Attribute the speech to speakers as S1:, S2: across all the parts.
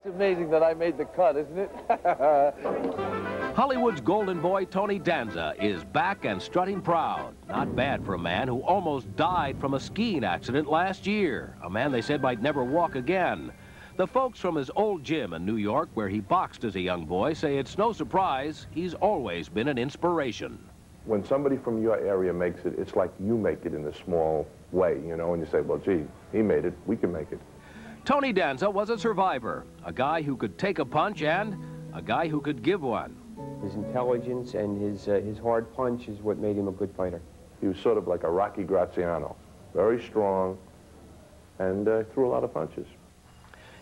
S1: It's amazing that I made the cut, isn't it?
S2: Hollywood's golden boy, Tony Danza, is back and strutting proud. Not bad for a man who almost died from a skiing accident last year. A man they said might never walk again. The folks from his old gym in New York, where he boxed as a young boy, say it's no surprise he's always been an inspiration.
S3: When somebody from your area makes it, it's like you make it in a small way, you know, and you say, well, gee, he made it, we can make it.
S2: Tony Danza was a survivor, a guy who could take a punch and a guy who could give one.
S4: His intelligence and his hard punch is what made him a good fighter.
S3: He was sort of like a Rocky Graziano, very strong, and threw a lot of punches.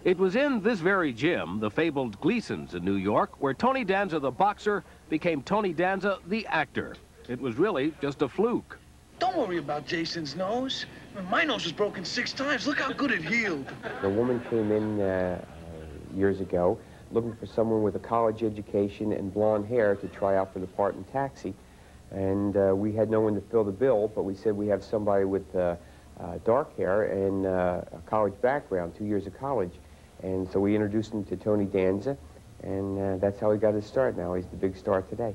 S2: It was in this very gym, the fabled Gleason's in New York, where Tony Danza the boxer became Tony Danza the actor. It was really just a fluke.
S5: Don't worry about Jason's nose. My nose was broken 6 times. Look how good it healed.
S4: A woman came in years ago looking for someone with a college education and blonde hair to try out for the part in Taxi. And we had no one to fill the bill, but we said we have somebody with dark hair and a college background, 2 years of college. And so we introduced him to Tony Danza, and that's how he got his start. Now he's the big star today.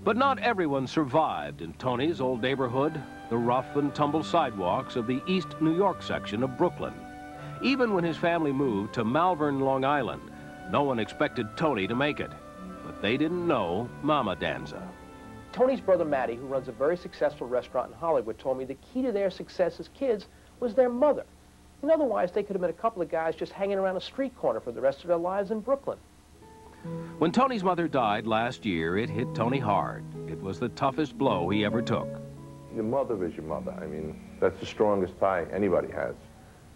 S2: But not everyone survived in Tony's old neighborhood, the rough and tumble sidewalks of the East New York section of Brooklyn. Even when his family moved to Malvern, Long Island, no one expected Tony to make it. But they didn't know Mama Danza.
S6: Tony's brother Matty, who runs a very successful restaurant in Hollywood, told me the key to their success as kids was their mother. And otherwise, they could have been a couple of guys just hanging around a street corner for the rest of their lives in Brooklyn.
S2: When Tony's mother died last year, it hit Tony hard. It was the toughest blow he ever took.
S3: Your mother is your mother. I mean, that's the strongest tie anybody has.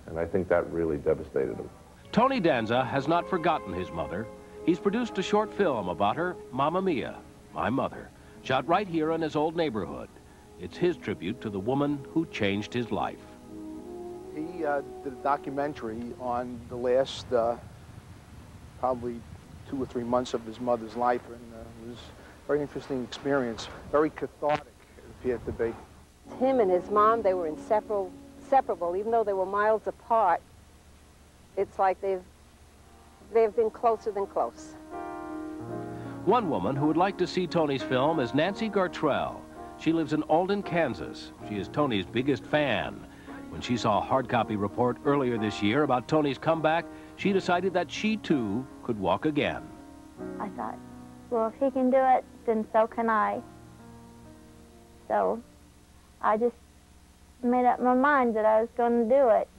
S3: And I think that really devastated him.
S2: Tony Danza has not forgotten his mother. He's produced a short film about her, Mamma Mia, My Mother, shot right here in his old neighborhood. It's his tribute to the woman who changed his life.
S7: He did a documentary on the last probably 2 or 3 months of his mother's life, and it was a very interesting experience, very cathartic, it appeared to be.
S8: Him and his mom, they were inseparable, even though they were miles apart. It's like they've been closer than close.
S2: One woman who would like to see Tony's film is Nancy Gartrell. She lives in Alden, Kansas. She is Tony's biggest fan. When she saw a hard copy report earlier this year about Tony's comeback, she decided that she too could walk again.
S9: I thought, well, if he can do it, then so can I. So I just made up my mind that I was going to do it.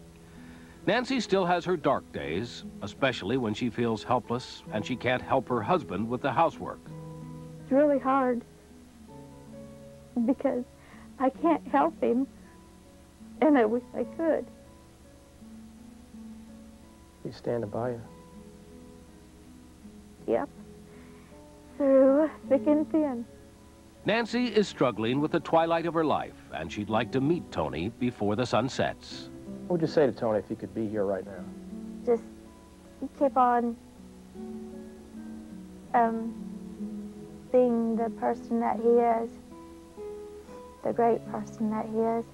S2: Nancy still has her dark days, especially when she feels helpless and she can't help her husband with the housework.
S9: It's really hard because I can't help him, and I wish I could.
S6: He's standing by you.
S9: Yep. Through thick and thin.
S2: Nancy is struggling with the twilight of her life, and she'd like to meet Tony before the sun sets.
S6: What would you say to Tony if he could be here right now?
S9: Just keep on being the person that he is, the great person that he is.